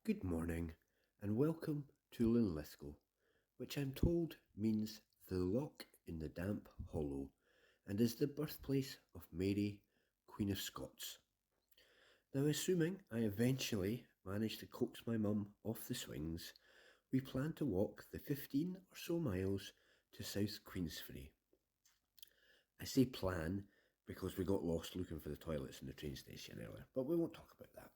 Good morning and welcome to Linlithgow, which I'm told means the loch in the damp hollow and is the birthplace of Mary, Queen of Scots. Now, assuming I eventually manage to coax my mum off the swings, we plan to walk the 15 or so miles to South Queensferry. I say plan because we got lost looking for the toilets in the train station earlier, but we won't talk about that.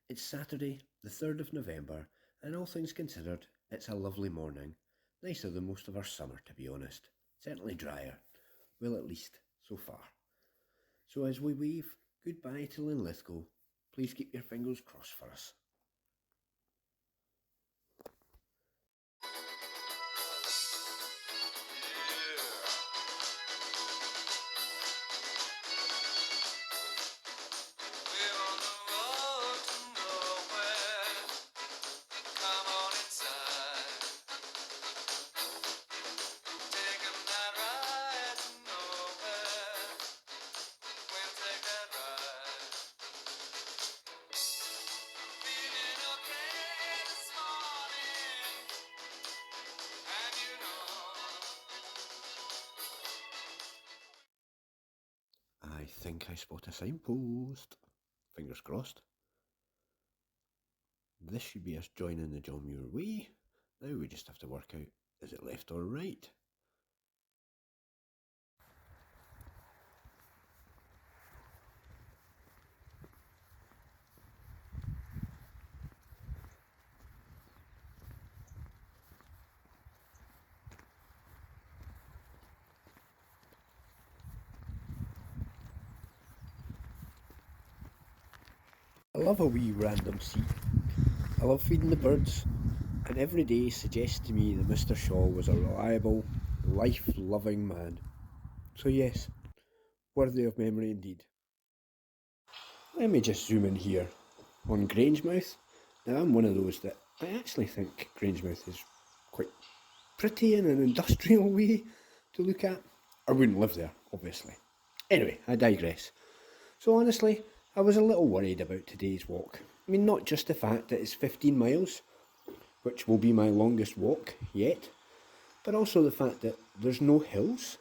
It's Saturday, the 3rd of November, and all things considered, it's a lovely morning. Nicer than most of our summer, to be honest. Certainly drier. Well, at least, so far. So as we wave goodbye to Linlithgow, please keep your fingers crossed for us. I think I spot a signpost. Fingers crossed. This should be us joining the John Muir Way. Now we just have to work out, is it left or right? I love a wee random seat. I love feeding the birds, and every day suggests to me that Mr. Shaw was a reliable, life-loving man. So yes, worthy of memory indeed. Let me just zoom in here on Grangemouth. Now I'm one of those that I actually think Grangemouth is quite pretty in an industrial way to look at. I wouldn't live there, obviously. Anyway, I digress. So honestly, I was a little worried about today's walk. I mean, not just the fact that it's 15 miles, which will be my longest walk yet, but also the fact that there's no hills.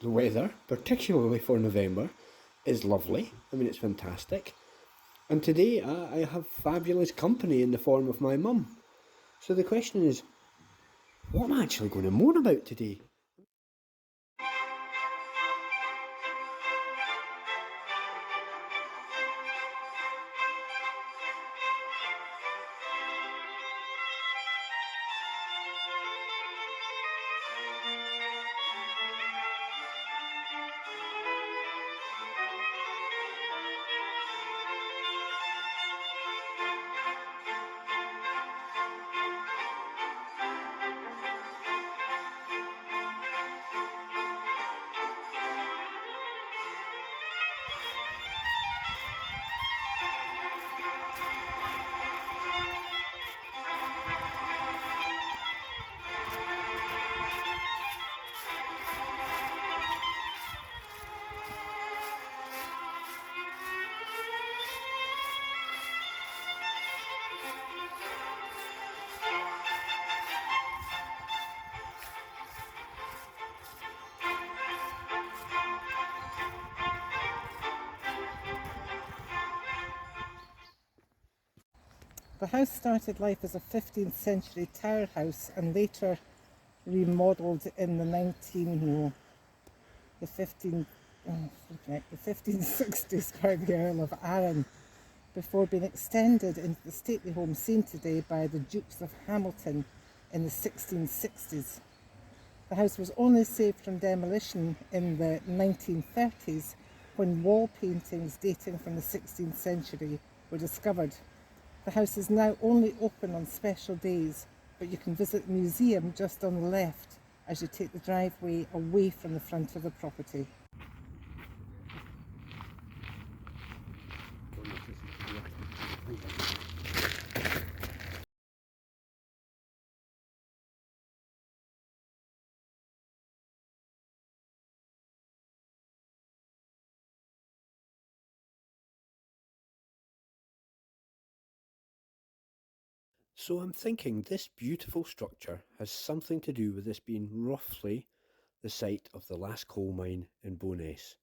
The weather, particularly for November, is lovely. I mean, it's fantastic. And today I have fabulous company in the form of my mum. So the question is, what am I actually going to moan about today? The house started life as a 15th century tower house and later remodelled in the 1560s by the Earl of Arran, before being extended into the stately home seen today by the Dukes of Hamilton in the 1660s. The house was only saved from demolition in the 1930s when wall paintings dating from the 16th century were discovered. The house is now only open on special days, but you can visit the museum just on the left as you take the driveway away from the front of the property. So I'm thinking this beautiful structure has something to do with this being roughly the site of the last coal mine in Bo'ness.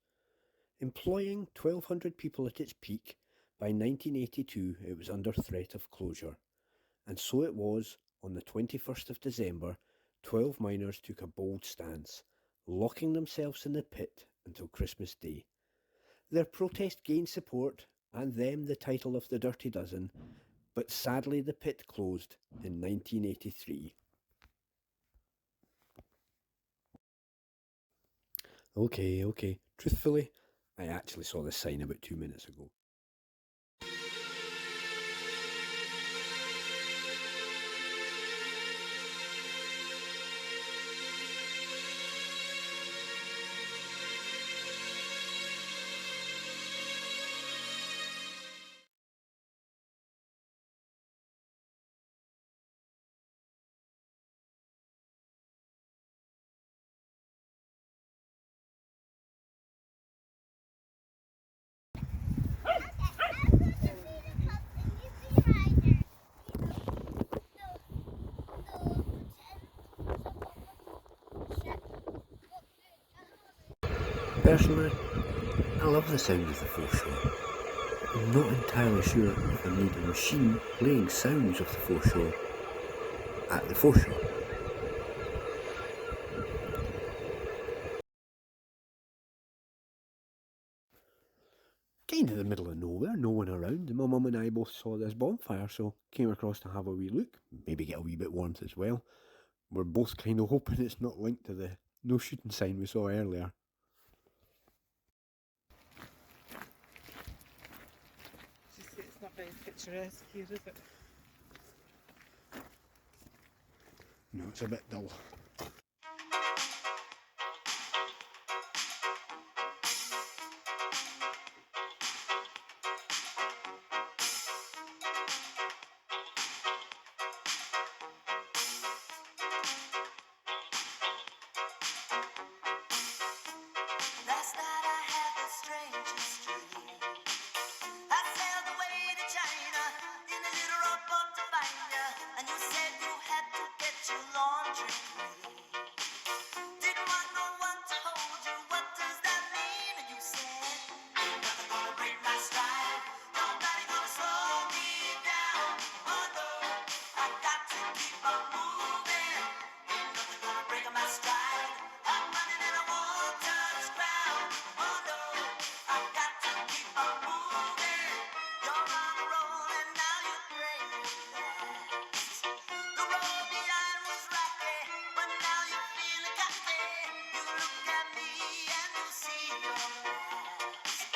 Employing 1,200 people at its peak, by 1982 it was under threat of closure. And so it was, on the 21st of December, 12 miners took a bold stance, locking themselves in the pit until Christmas Day. Their protest gained support, and them the title of the Dirty Dozen, but sadly the pit closed in 1983. Okay. Truthfully, I actually saw this sign about 2 minutes ago. Personally, I love the sound of the foreshore. I'm not entirely sure if I need a machine playing sounds of the foreshore at the foreshore. Kind of the middle of nowhere, no one around, and my mum and I both saw this bonfire, so came across to have a wee look, maybe get a wee bit warmth as well. We're both kind of hoping it's not linked to the no shooting sign we saw earlier. It's not very picturesque here, is it? No, it's a bit dull. Last night I had the strangest dream. I sailed away to China in a little rowboat to find you, and you said you had to get your laundry clean. Didn't want no one to hold you. What does that mean? And you said, ain't nothing gonna break my stride. Nobody gonna slow me down. Oh no, I got to keep on moving. Ain't nothing gonna break my stride. I'm running and I won't touch ground. Oh no, I got to keep on moving. You're on a roll and now you're praying fast. The road behind was rocky, but now you're feeling cocky. You look at me and you see your past.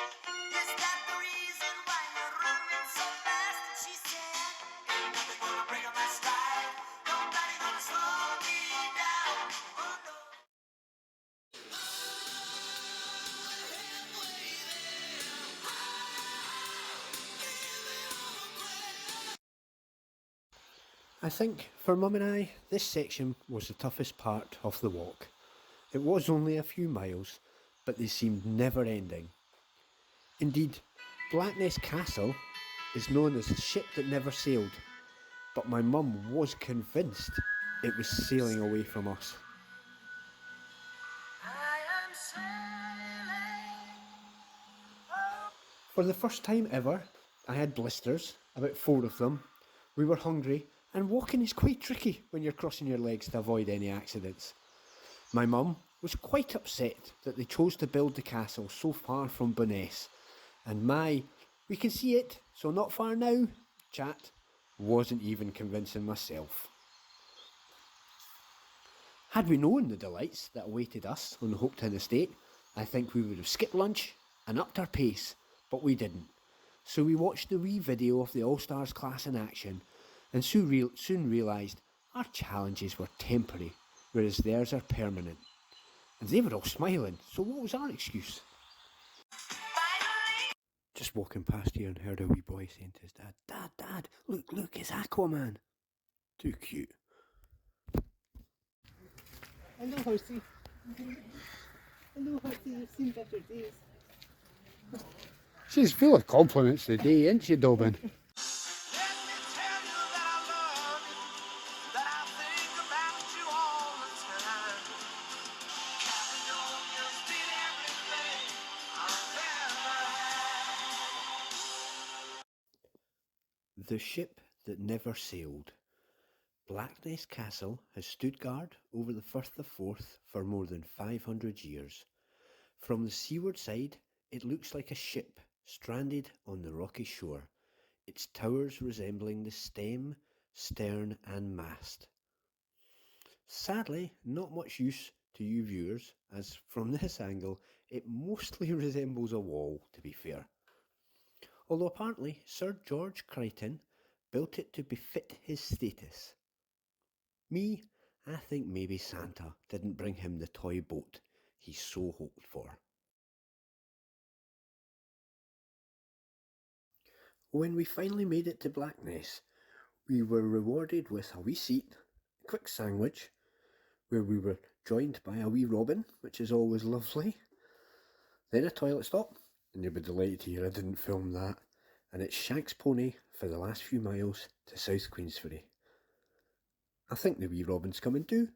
Is that the reason why you're running so fast? And she said, ain't nothing gonna break up my stride. Nobody gonna slow me down. Oh no. I think, for Mum and I, this section was the toughest part of the walk. It was only a few miles, but they seemed never ending. Indeed, Blackness Castle is known as the ship that never sailed, but my mum was convinced it was sailing away from us. I am sailing. For the first time ever, I had blisters, about 4 of them. We were hungry, and walking is quite tricky when you're crossing your legs to avoid any accidents. My mum was quite upset that they chose to build the castle so far from Bo'ness, and my "we can see it, so not far now" chat wasn't even convincing myself. Had we known the delights that awaited us on the Hopetown estate, I think we would have skipped lunch and upped our pace, but we didn't. So we watched the wee video of the All-Stars class in action, and soon realised our challenges were temporary, whereas theirs are permanent. And they were all smiling, so what was our excuse? Just walking past here and heard a wee boy saying to his dad, Dad, look, it's Aquaman. Too cute. Hello, horsey. Hello, horsey. You've seen better days. She's full of compliments today, isn't she, Dobbin? Let me tell you that I love The ship that never sailed. Blackness Castle has stood guard over the Firth of Forth for more than 500 years. From the seaward side, it looks like a ship stranded on the rocky shore, its towers resembling the stem, stern and mast. Sadly, not much use to you viewers, as from this angle, it mostly resembles a wall, to be fair. Although apparently Sir George Crichton built it to befit his status. Me, I think maybe Santa didn't bring him the toy boat he so hoped for. When we finally made it to Blackness, we were rewarded with a wee seat, a quick sandwich, where we were joined by a wee robin, which is always lovely, then a toilet stop, and you'll be delighted to hear I didn't film that, and it's Shank's pony for the last few miles to South Queensferry. I think the wee robin's coming too.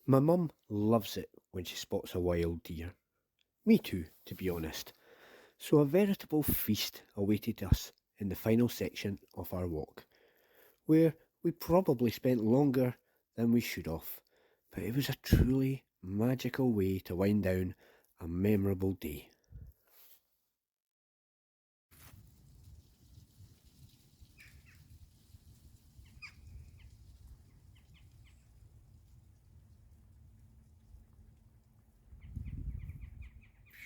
My mum loves it when she spots a wild deer. Me too, to be honest. So a veritable feast awaited us in the final section of our walk, where we probably spent longer than we should have, but it was a truly magical way to wind down a memorable day.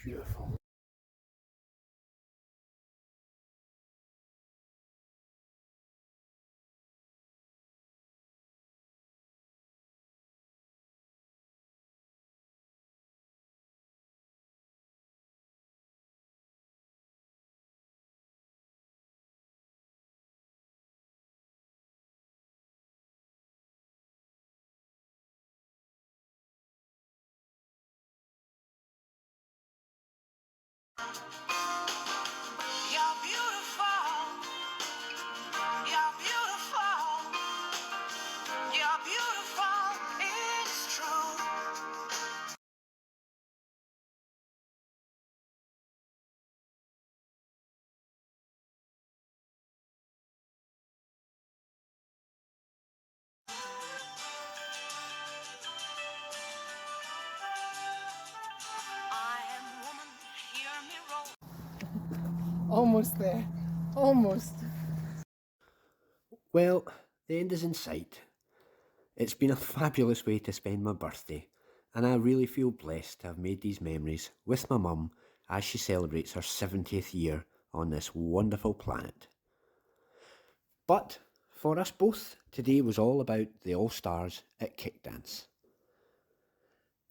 Beautiful. You're beautiful. You're beautiful. You're beautiful. It's true. I am woman. Hear me roll. Almost there. Almost. Well, the end is in sight. It's been a fabulous way to spend my birthday, and I really feel blessed to have made these memories with my mum as she celebrates her 70th year on this wonderful planet. But for us both, today was all about the All-Stars at KIC Dance.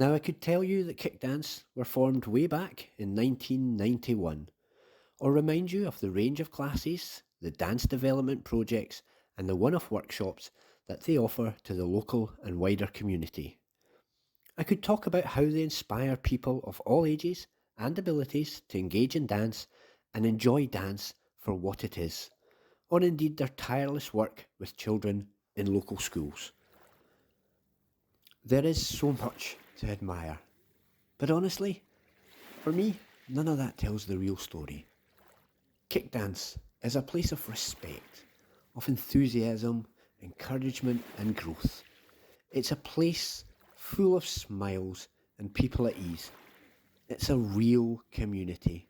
Now I could tell you that KIC Dance were formed way back in 1991, or remind you of the range of classes, the dance development projects and the one-off workshops that they offer to the local and wider community. I could talk about how they inspire people of all ages and abilities to engage in dance and enjoy dance for what it is, or indeed their tireless work with children in local schools. There is so much to admire, but honestly, for me, none of that tells the real story. Kick dance is a place of respect, of enthusiasm, encouragement, and growth. It's a place full of smiles and people at ease. It's a real community.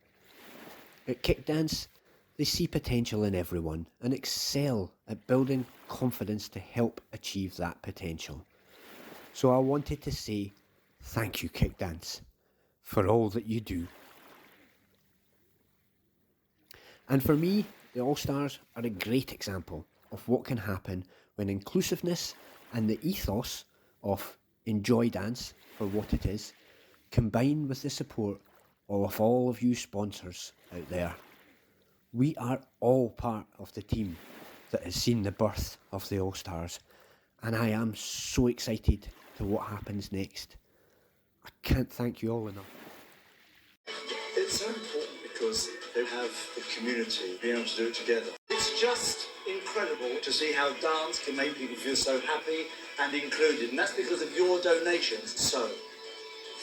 At Kick Dance, they see potential in everyone and excel at building confidence to help achieve that potential. So I wanted to say thank you, Kick Dance, for all that you do. And for me, the All-Stars are a great example of what can happen when inclusiveness and the ethos of enjoy dance for what it is, combined with the support of all of you sponsors out there. We are all part of the team that has seen the birth of the All-Stars, and I am so excited to what happens next. I can't thank you all enough. It's so important because they have the community being able to do it together. It's just incredible to see how dance can make people feel so happy and included, and that's because of your donations. So